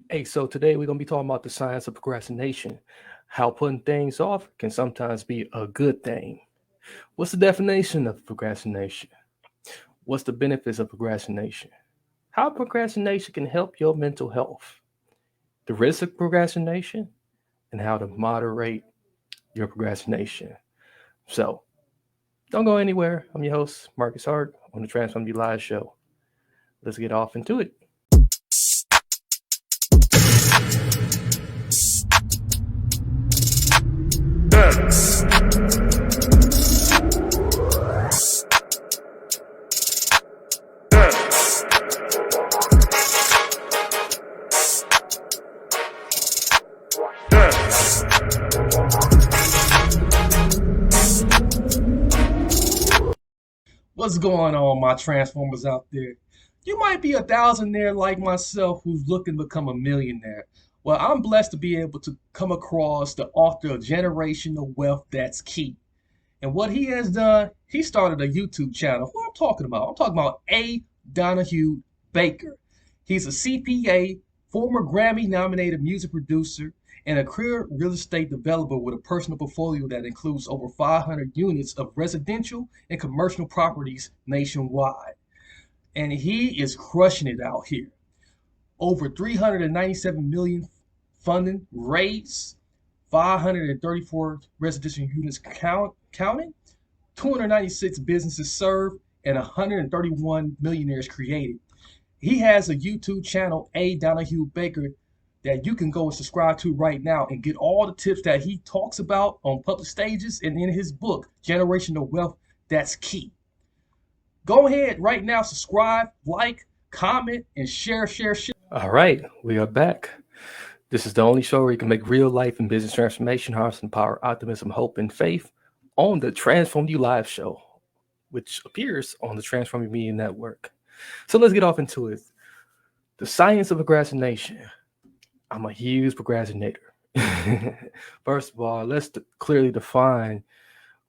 Hey, so today we're going to be talking about the science of procrastination, how putting things off can sometimes be a good thing. What's the definition of procrastination? What's the benefits of procrastination? How procrastination can help your mental health? The risk of procrastination and how to moderate your procrastination. So, don't go anywhere. I'm your host, Marcus Hart, on the Transform You Live show. Let's get off into it. What's going on, my Transformers out there? You might be a thousandaire like myself who's looking to become a millionaire. Well, I'm blessed to be able to come across the author of Generational Wealth That's Key. And what he has done, he started a YouTube channel. Who I'm talking about? I'm talking about A. Donahue Baker. He's a CPA, former Grammy nominated music producer, and a career real estate developer with a personal portfolio that includes over 500 units of residential and commercial properties nationwide. And he is crushing it out here. Over 397 million funding raised, 534 residential units counting, 296 businesses served, and 131 millionaires created. He has a YouTube channel, A. Donahue Baker, that you can go and subscribe to right now and get all the tips that he talks about on public stages and in his book, Generational Wealth That's Key. Go ahead right now, subscribe, like, comment, and share. All right, we are back. This is the only show where you can make real life and business transformation, harnessing power, optimism, hope, and faith on the Transform You Live show, which appears on the Transform You Media Network. So let's get off into it. The science of procrastination. I'm a huge procrastinator. First of all, let's clearly define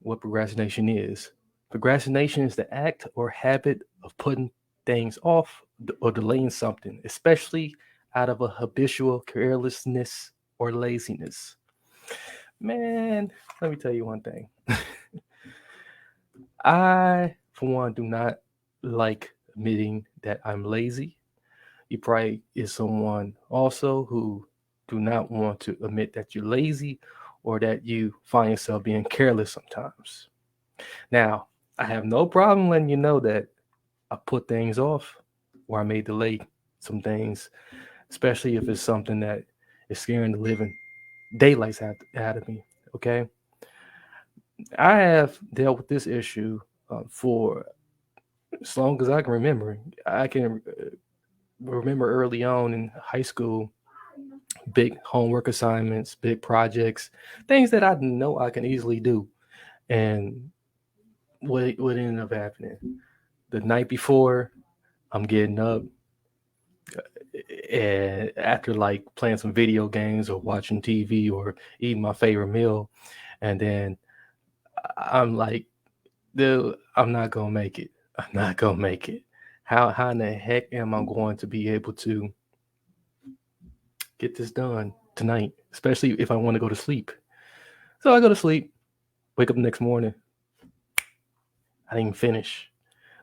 what procrastination is. Procrastination is the act or habit of putting things off or delaying something, especially out of a habitual carelessness or laziness. Man, let me tell you one thing. I, for one, do not like admitting that I'm lazy. You probably is someone also who do not want to admit that you're lazy or that you find yourself being careless sometimes. Now, I have no problem letting you know that I put things off or I may delay some things, especially if it's something that is scaring the living daylights out of me. Okay. I have dealt with this issue for as long as I can remember. I can remember early on in high school, big homework assignments, big projects, things that I know I can easily do. And what ended up happening? The night before, I'm getting up, and after like playing some video games or watching TV or eating my favorite meal, and then I'm like, dude, I'm not gonna make it. I'm not gonna make it. How in the heck am I going to be able to get this done tonight? Especially if I want to go to sleep. So I go to sleep, wake up the next morning. I didn't finish.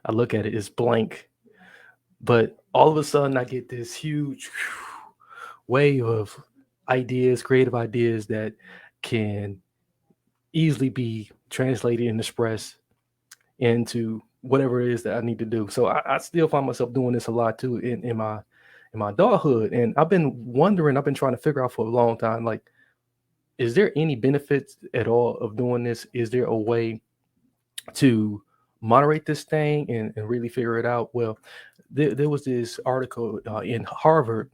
I look at it, it's blank. But all of a sudden, I get this huge wave of ideas, creative ideas that can easily be translated and expressed into whatever it is that I need to do. So I still find myself doing this a lot too in my adulthood. And I've been wondering, I've been trying to figure out for a long time, like, is there any benefits at all of doing this? Is there a way to moderate this thing and really figure it out? Well, there was this article in Harvard,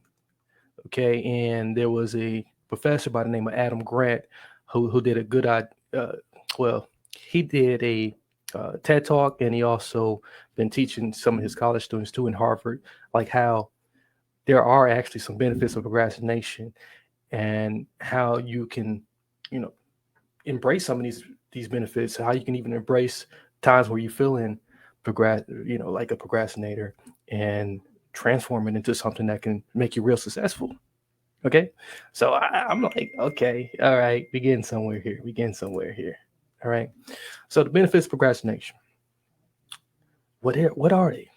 okay, and there was a professor by the name of Adam Grant who did a good well, he did a TED talk, and he also been teaching some of his college students too in Harvard, like how there are actually some benefits of procrastination and how you can, you know, embrace some of these benefits. How you can even embrace times where you feel like a procrastinator, and transform it into something that can make you real successful. Okay. So I'm like, okay, all right, we getting somewhere here. We getting somewhere here. All right. So the benefits of procrastination. What are they?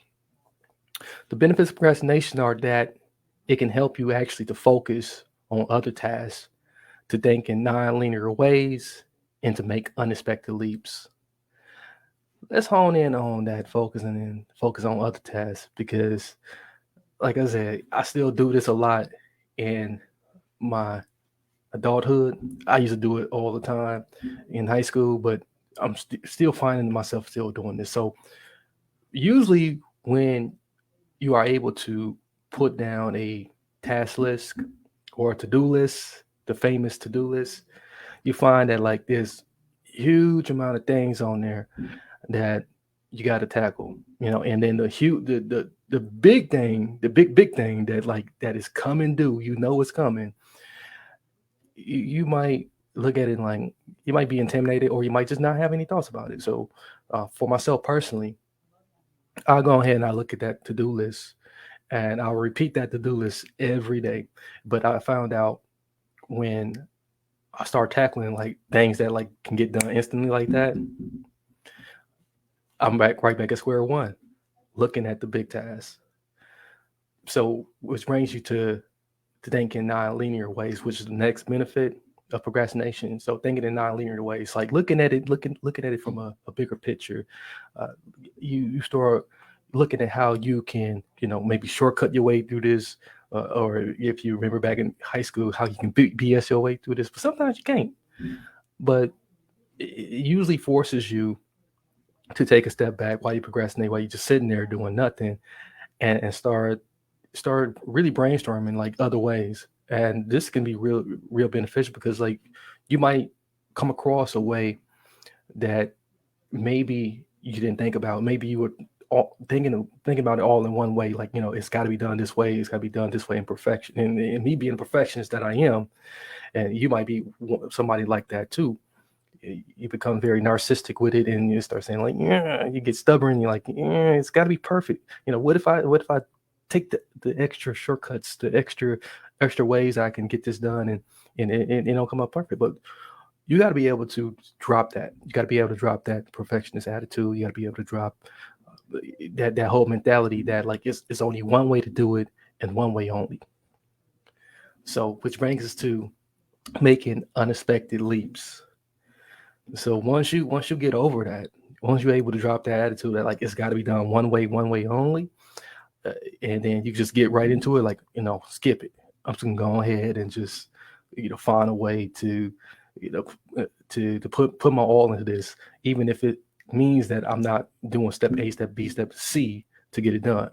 The benefits of procrastination are that it can help you actually to focus on other tasks, to think in non-linear ways, and to make unexpected leaps. Let's hone in on that focusing and focus on other tasks because, like I said, I still do this a lot in my adulthood. I used to do it all the time in high school, but I'm still finding myself still doing this. So usually when you are able to put down a task list or a to-do list, the famous to-do list, you find that like there's huge amount of things on there that you got to tackle, and then the big thing, the big thing that like that is coming due, it's coming. You might look at it like you might be intimidated, or you might just not have any thoughts about it. So, for myself personally, I'll go ahead and I look at that to do list, and I'll repeat that to do list every day. But I found out when I start tackling like things that like can get done instantly like that, I'm back right back at square one, looking at the big tasks. So, which brings you to think in non-linear ways, which is the next benefit of procrastination. So thinking in non-linear ways, like looking at it from a bigger picture. Uh, you start looking at how you can, maybe shortcut your way through this, or if you remember back in high school, how you can BS your way through this. But sometimes you can't. But it usually forces you to take a step back while you procrastinate, while you're just sitting there doing nothing, and start really brainstorming like other ways. And this can be real beneficial because like you might come across a way that maybe you didn't think about. Maybe you were thinking about it all in one way, like it's got to be done this way, it's got to be done this way in perfection. And me being a perfectionist that I am, and you might be somebody like that too, you become very narcissistic with it, and you start saying like, yeah, you get stubborn, you're like, yeah, it's got to be perfect. What if I take the extra shortcuts, the extra ways I can get this done, and it'll come up perfect. But you got to be able to drop that. You got to be able to drop that perfectionist attitude. You got to be able to drop that whole mentality that like it's only one way to do it and one way only. So which brings us to making unexpected leaps. So once you get over that, once you're able to drop that attitude that like it's got to be done one way only, uh, and then you just get right into it, like skip it. I'm just gonna go ahead and just find a way to you know to put my all into this, even if it means that I'm not doing step A, step B, step C to get it done.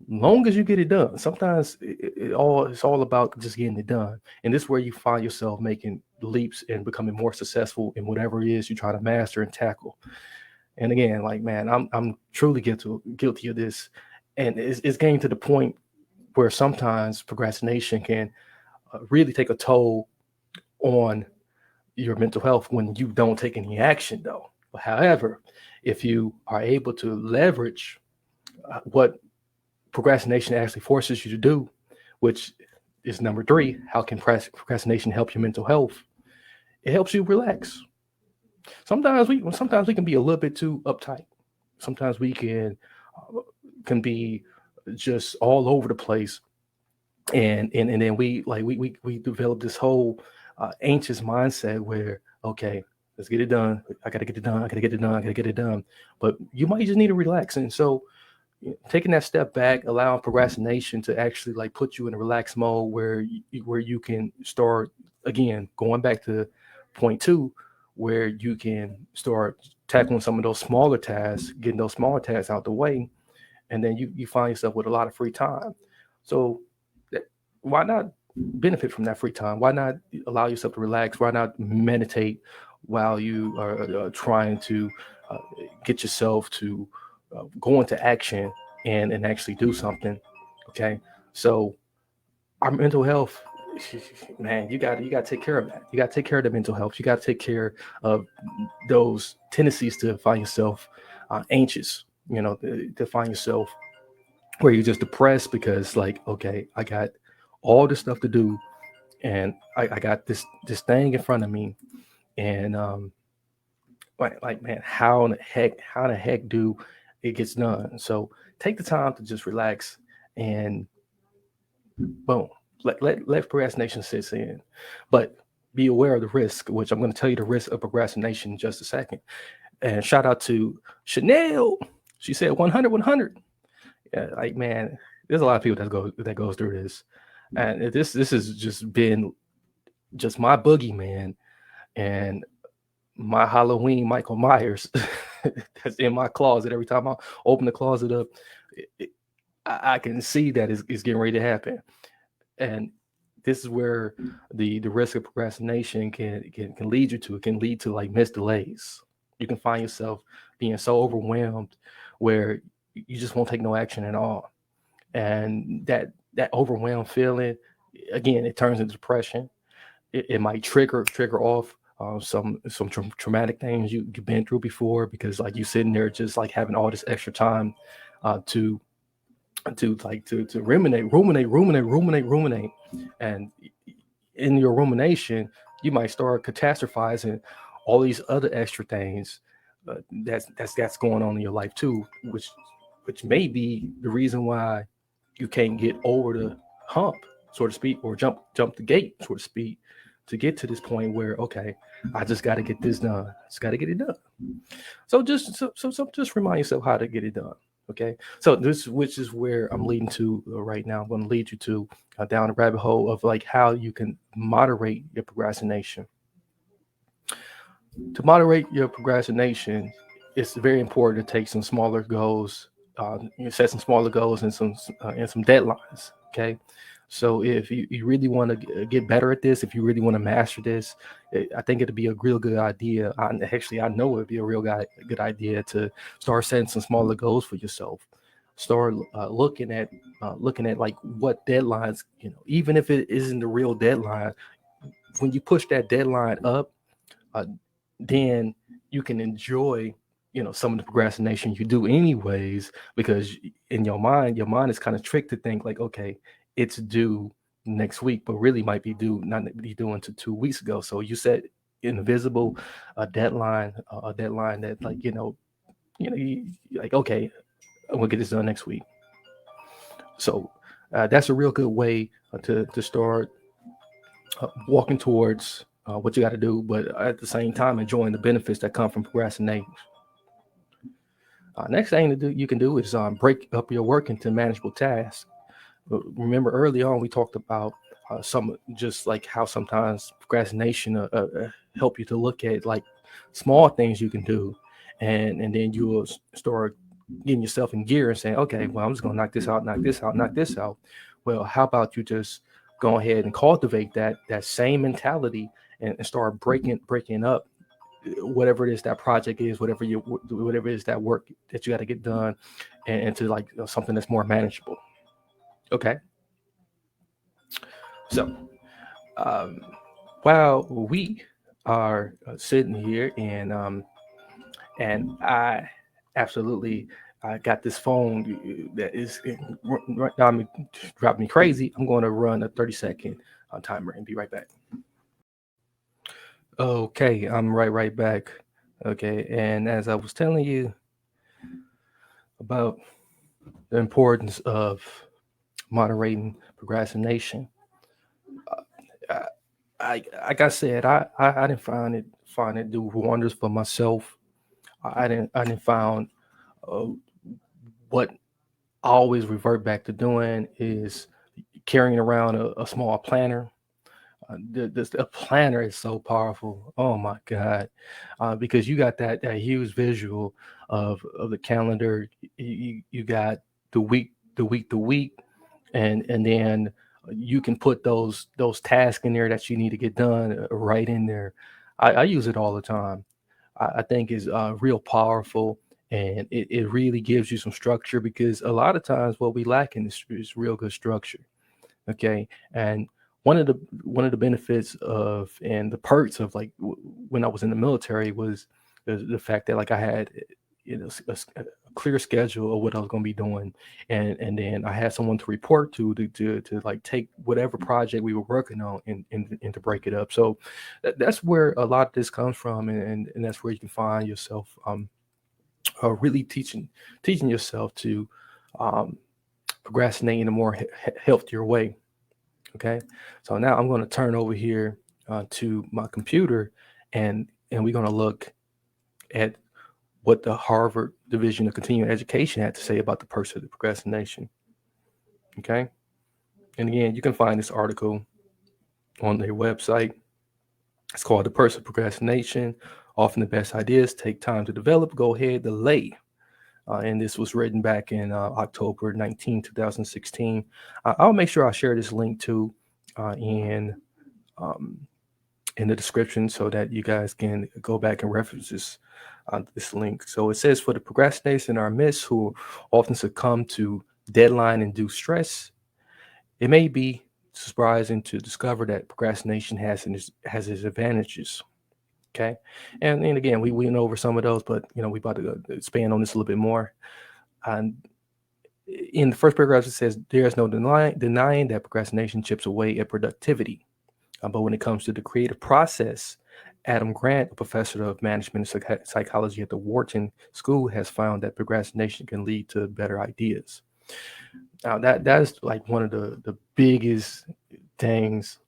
Long as you get it done. Sometimes it's all about just getting it done, and this is where you find yourself making leaps and becoming more successful in whatever it is you try to master and tackle. And again, like man, I'm truly guilty of this, and it's getting to the point where sometimes procrastination can really take a toll on your mental health when you don't take any action, though. However, if you are able to leverage what procrastination actually forces you to do, which is number three, how can procrastination help your mental health? It helps you relax. Sometimes we can be a little bit too uptight. Sometimes we can be just all over the place, and then we develop this whole anxious mindset where okay, let's get it done. I got to get it done. I got to get it done. I got to get it done. But you might just need to relax, and so taking that step back, allowing procrastination to actually like put you in a relaxed mode where you can start again going back to point two, where you can start tackling some of those smaller tasks, getting those smaller tasks out the way, and then you find yourself with a lot of free time. So why not benefit from that free time? Why not allow yourself to relax? Why not meditate while you are trying to uh, get yourself to go into action and actually do something? Okay, so our mental health, man, you got to take care of that. You got to take care of the mental health. You got to take care of those tendencies to find yourself anxious. To find yourself where you're just depressed because like okay, I got all this stuff to do, and I got this thing in front of me, and like man, how the heck do it gets done? So take the time to just relax and boom, let procrastination sit in, but be aware of the risk, which I'm going to tell you the risk of procrastination in just a second. And shout out to Chanel. She said 100, 100. Yeah, like man, there's a lot of people that goes through this, and this has just been just my boogeyman and my Halloween Michael Myers that's in my closet. Every time I open the closet up, I can see that it's getting ready to happen. And this is where the risk of procrastination can lead you to. It can lead to like missed delays. You can find yourself being so overwhelmed where you just won't take no action at all. And that overwhelmed feeling, again, it turns into depression. It might trigger off some traumatic things you've been through before, because like you sitting there just like having all this extra time to to ruminate, and in your rumination, you might start catastrophizing all these other extra things that's going on in your life too, which may be the reason why you can't get over the hump, so to speak, or jump the gate, so to speak, to get to this point where okay, I just got to get this done. I just got to get it done. So just remind yourself how to get it done. Okay, so this which is where I'm leading to right now. I'm going to lead you to down the rabbit hole of like how you can moderate your procrastination. To moderate your procrastination, it's very important to take some smaller goals, set some smaller goals and some deadlines. Okay, so if you really want to get better at this, if you really want to master this, I think it'd be a real good idea. I know it'd be a good idea to start setting some smaller goals for yourself. Start looking at like what deadlines, even if it isn't the real deadline. When you push that deadline up, uh, then you can enjoy some of the procrastination you do anyways, because in your mind is kind of tricked to think like okay, it's due next week, but really might be due not be due until 2 weeks ago. So you set invisible a deadline that like like okay, I'm gonna get this done next week. So that's a real good way to start walking towards what you got to do, but at the same time enjoying the benefits that come from procrastinating. Next thing to do you can do is break up your work into manageable tasks. Remember early on we talked about some just like how sometimes procrastination help you to look at like small things you can do, and then you will start getting yourself in gear and saying, okay, well I'm just gonna knock this out, knock this out, knock this out. Well, how about you just go ahead and cultivate that same mentality and start breaking up whatever it is that project is, whatever it is that work that you got to get done, and into like something that's more manageable. Okay, so um, while we are sitting here and I absolutely got this phone that is right now driving me crazy. I'm going to run a 30-second timer and be right back. Okay, I'm right back. Okay, and as I was telling you about the importance of moderating procrastination, I, like I said, I didn't find it do wonders for myself. I didn't find uh, what I always revert back to doing is carrying around a small planner. The planner is so powerful. Oh my God, because you got that huge visual of the calendar. You got the week, and then you can put those tasks in there that you need to get done right in there. I use it all the time. I think is real powerful, and it really gives you some structure, because a lot of times what we lack in is real good structure. Okay, and one of the benefits of and the perks of like when I was in the military was the fact that like I had a clear schedule of what I was going to be doing, and then I had someone to report to like take whatever project we were working on and to break it up. So that's where a lot of this comes from, and that's where you can find yourself really teaching yourself to um, procrastinate in a more healthier way. Okay, so now I'm going to turn over here to my computer, and we're going to look at what the Harvard Division of Continuing Education had to say about the pursuit of procrastination. Okay, and again, you can find this article on their website. It's called "The Pursuit of Procrastination. Often the best ideas take time to develop. Go ahead, delay." And this was written back in October 19, 2016. I'll make sure I share this link too um, in the description so that you guys can go back and reference this link. So it says, for the procrastinators in our midst who often succumb to deadline-induced stress, it may be surprising to discover that procrastination has its advantages. Okay, and again, we went over some of those, but we about to expand on this a little bit more. And in the first paragraph, it says there is no denying that procrastination chips away at productivity. But when it comes to the creative process, Adam Grant, a professor of management and psychology at the Wharton School, has found that procrastination can lead to better ideas. Now, that is like one of the biggest things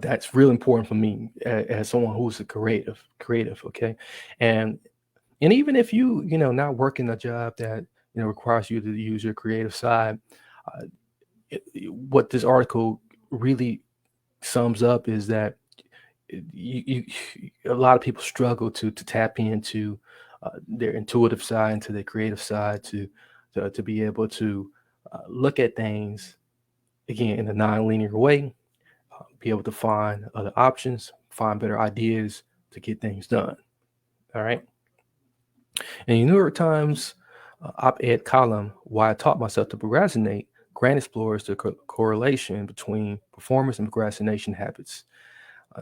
that's real important for me as someone who's a creative. Okay, and even if not working a job that requires you to use your creative side, uh, what this article really sums up is that a lot of people struggle to tap into their intuitive side, into their creative side, to be able to look at things again in a non-linear way, be able to find other options, find better ideas to get things done. All right. In the New York Times op-ed column, "Why I Taught Myself to Procrastinate," Grant explores the correlation between performance and procrastination habits,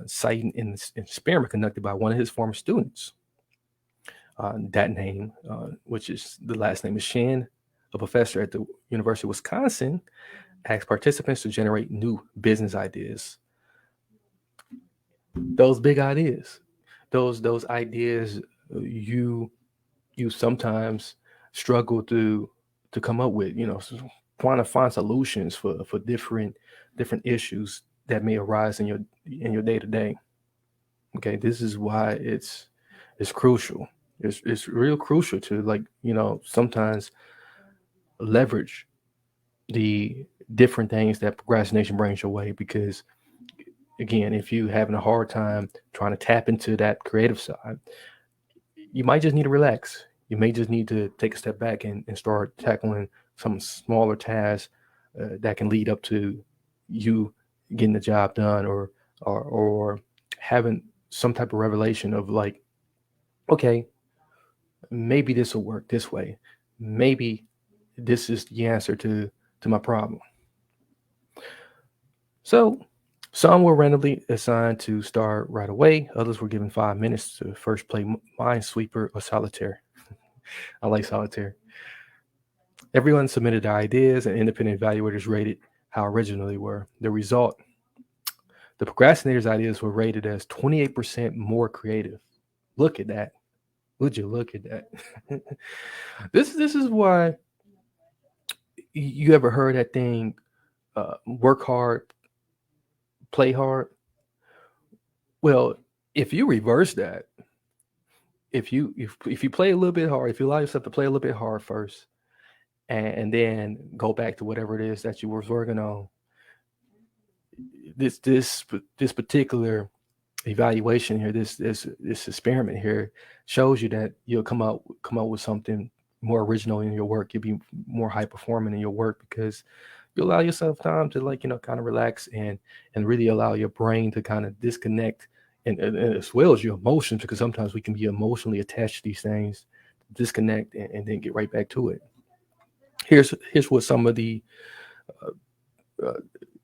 citing an experiment conducted by one of his former students. That name, which is the last name is Shan, a professor at the University of Wisconsin, asked participants to generate new business ideas. Those big ideas, those ideas you sometimes struggle to come up with, trying to find solutions for different issues that may arise in your day to day. Okay, this is why it's crucial. It's real crucial to sometimes leverage the different things that procrastination brings your way, because again, if you're having a hard time trying to tap into that creative side, you might just need to relax. You may just need to take a step back and start tackling some smaller tasks that can lead up to you getting the job done, or having some type of revelation of like, okay, maybe this will work this way. Maybe this is the answer to my problem. So some were randomly assigned to start right away. Others were given 5 minutes to first play Minesweeper or Solitaire. I like Solitaire. Everyone submitted their ideas, and independent evaluators rated how original they were. The result: the procrastinators' ideas were rated as 28% more creative. Look at that. Would you look at that? This is why you ever heard that thing, work hard, play hard? Well, if you reverse that, if you play a little bit hard, if you allow yourself to play a little bit hard first, and then go back to whatever it is that you were working on, this particular evaluation here, this experiment here, shows you that you'll come out with something more original in your work. You'll be more high performing in your work because you allow yourself time to kind of relax and really allow your brain to kind of disconnect, and as well as your emotions, because sometimes we can be emotionally attached to these things, disconnect and then get right back to it. Here's what some of the uh,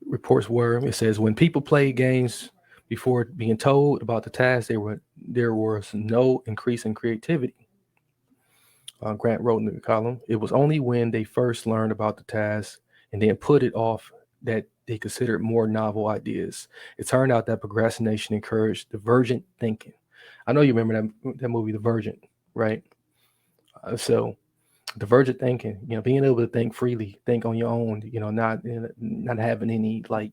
reports were. It says, when people play games before being told about the task, there was no increase in creativity. Grant wrote in the column, it was only when they first learned about the task and then put it off that they considered more novel ideas. It turned out that procrastination encouraged divergent thinking. I know you remember that movie, Divergent, right? So divergent thinking, being able to think freely, think on your own, not having any like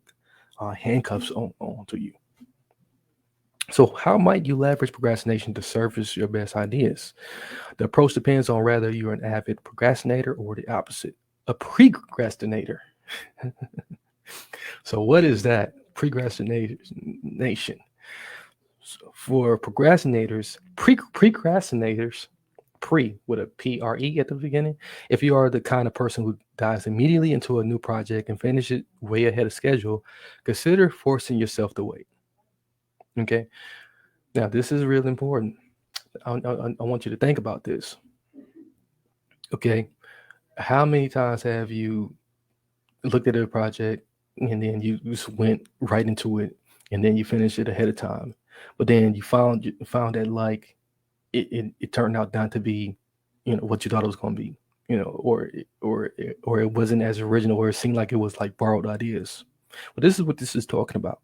handcuffs on to you. So, how might you leverage procrastination to surface your best ideas? The approach depends on whether you're an avid procrastinator or the opposite, a precrastinator. So, what is that? Procrastination. So for procrastinators, pre with a pre at the beginning. If you are the kind of person who dives immediately into a new project and finish it way ahead of schedule, consider forcing yourself to wait. Okay. Now, this is really important. I want you to think about this. Okay. How many times have you looked at a project and then you just went right into it and then you finished it ahead of time, but then you found that like it turned out not to be, what you thought it was going to be, or it wasn't as original, or it seemed like it was like borrowed ideas. But this is what this is talking about.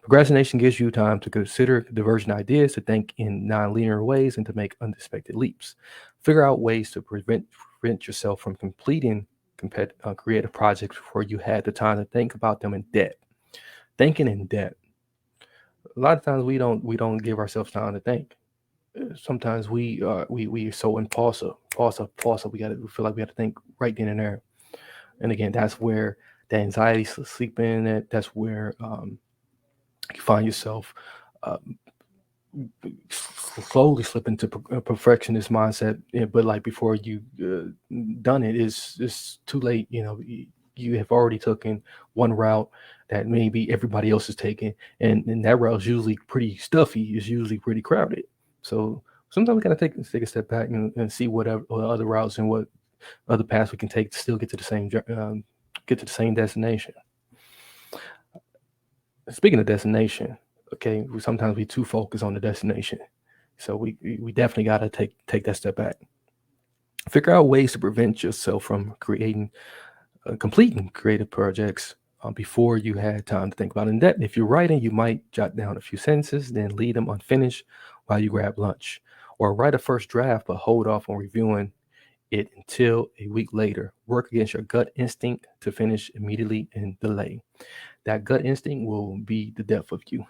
Procrastination gives you time to consider divergent ideas, to think in non-linear ways, and to make unexpected leaps. Figure out ways to prevent yourself from completing creative projects before you had the time to think about them in depth. Thinking in depth. A lot of times we don't give ourselves time to think. Sometimes we are so impulsive. We feel like we got to think right then and there. And again, that's where the anxiety sleep in. That's where you find yourself uh, slowly slip into a perfectionist mindset. But like before you done it, it's too late. You have already taken one route that maybe everybody else is taking, and that route is usually pretty stuffy. It's usually pretty crowded. So sometimes we gotta take a step back and see what other routes and what other paths we can take to still get to the same destination. Speaking of destination, okay, sometimes we too focus on the destination, so we definitely got to take that step back. Figure out ways to prevent yourself from completing creative projects before you had time to think about it in depth. If you're writing, you might jot down a few sentences, then leave them unfinished while you grab lunch, or write a first draft but hold off on reviewing it until a week later. Work against your gut instinct to finish immediately and delay. That gut instinct will be the death of you.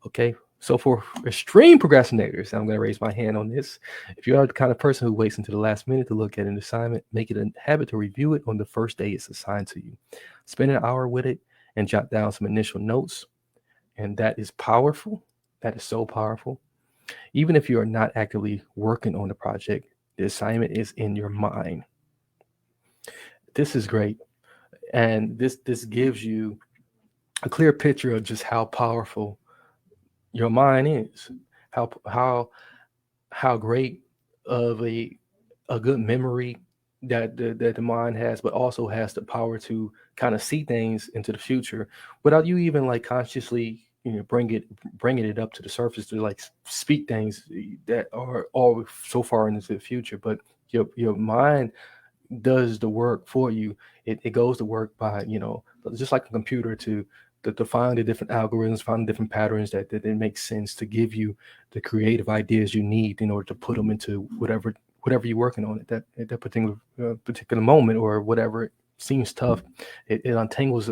Okay. So for extreme procrastinators, I'm going to raise my hand on this. If you are the kind of person who waits until the last minute to look at an assignment, make it a habit to review it on the first day it's assigned to you. Spend an hour with it and jot down some initial notes. And that is powerful. That is so powerful. Even if you are not actively working on the project, the assignment is in your mind. This is great. And this gives you a clear picture of just how powerful your mind is, how great of a good memory that the mind has, but also has the power to kind of see things into the future without you even like consciously bringing it up to the surface to like speak things that are all so far into the future. But your mind does the work for you. It goes to work by, just like a computer to find the different algorithms, find the different patterns that it makes sense to give you the creative ideas you need in order to put them into whatever you're working on at that particular moment, or whatever seems tough. It untangles,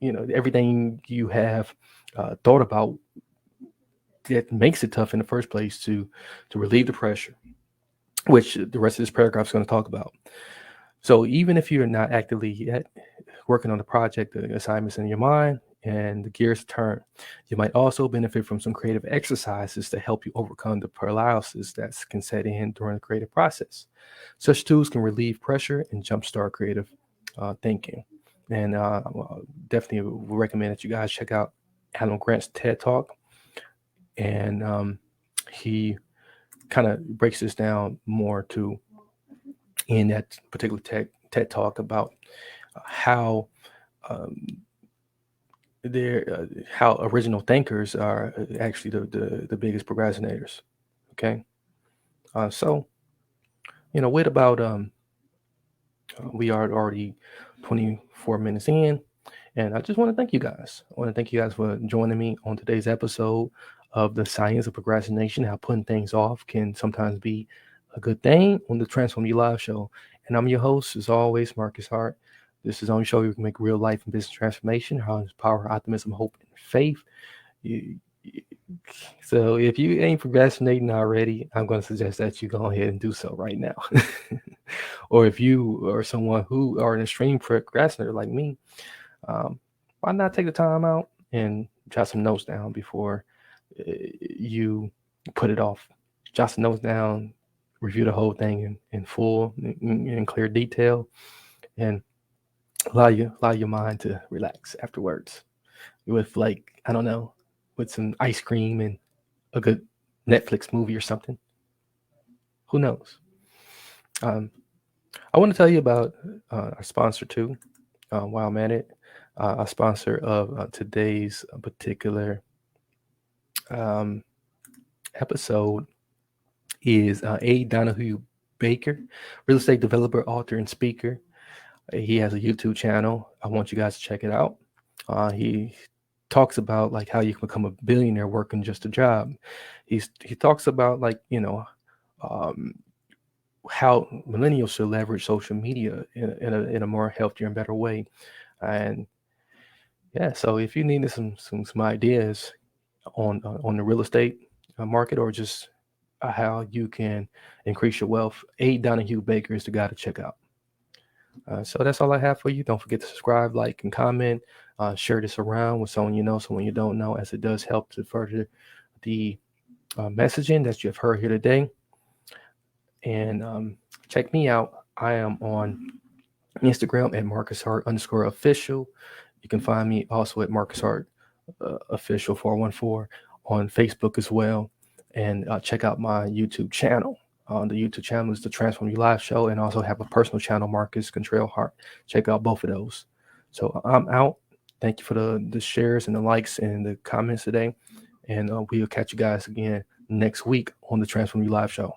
everything you have thought about that makes it tough in the first place to relieve the pressure, which the rest of this paragraph is going to talk about. So even if you're not actively yet working on the project, the assignments in your mind, and the gears turn, you might also benefit from some creative exercises to help you overcome the paralysis that can set in during the creative process. Such tools can relieve pressure and jumpstart creative thinking. And definitely would recommend that you guys check out Alan Grant's TED Talk. And he kind of breaks this down more to in that particular TED Talk about how um, how original thinkers are actually the biggest procrastinators. Okay, so with about we are already 24 minutes in, and I just want to thank you guys. I want to thank you guys for joining me on today's episode of the science of procrastination, how putting things off can sometimes be a good thing on the Transform You Live show. And I'm your host, as always, Marcus Hart. This is on the show you can make real life and business transformation, how to inspire optimism, hope, and faith. You, so if you ain't procrastinating already, I'm going to suggest that you go ahead and do so right now. Or if you are someone who are an extreme procrastinator like me, why not take the time out and jot some notes down before you put it off? Jot some notes down, review the whole thing in full, in clear detail, and allow your mind to relax afterwards with, like, I don't know, with some ice cream and a good Netflix movie or something. Who knows? I want to tell you about our sponsor too. While I'm at it, a sponsor of today's particular um, episode is A. Donahue Baker, real estate developer, author, and speaker. He has a YouTube channel. I want you guys to check it out. He talks about like how you can become a billionaire working just a job. He talks about like um, how millennials should leverage social media in a more healthier and better way. And yeah, so if you need some ideas on the real estate market, or just how you can increase your wealth, A. Donahue Baker is the guy to check out. So that's all I have for you. Don't forget to subscribe, like, and comment. Share this around with someone you know, someone you don't know, as it does help to further the messaging that you've heard here today. And check me out. I am on Instagram at MarcusHart_official. You can find me also at Marcus Hart official 414 on Facebook as well. And check out my YouTube channel. The YouTube channel is the Transform You Live show, and also have a personal channel, Marcus Contrell Hart. Check out both of those. So I'm out. Thank you for the shares and the likes and the comments today. And we'll catch you guys again next week on the Transform You Live show.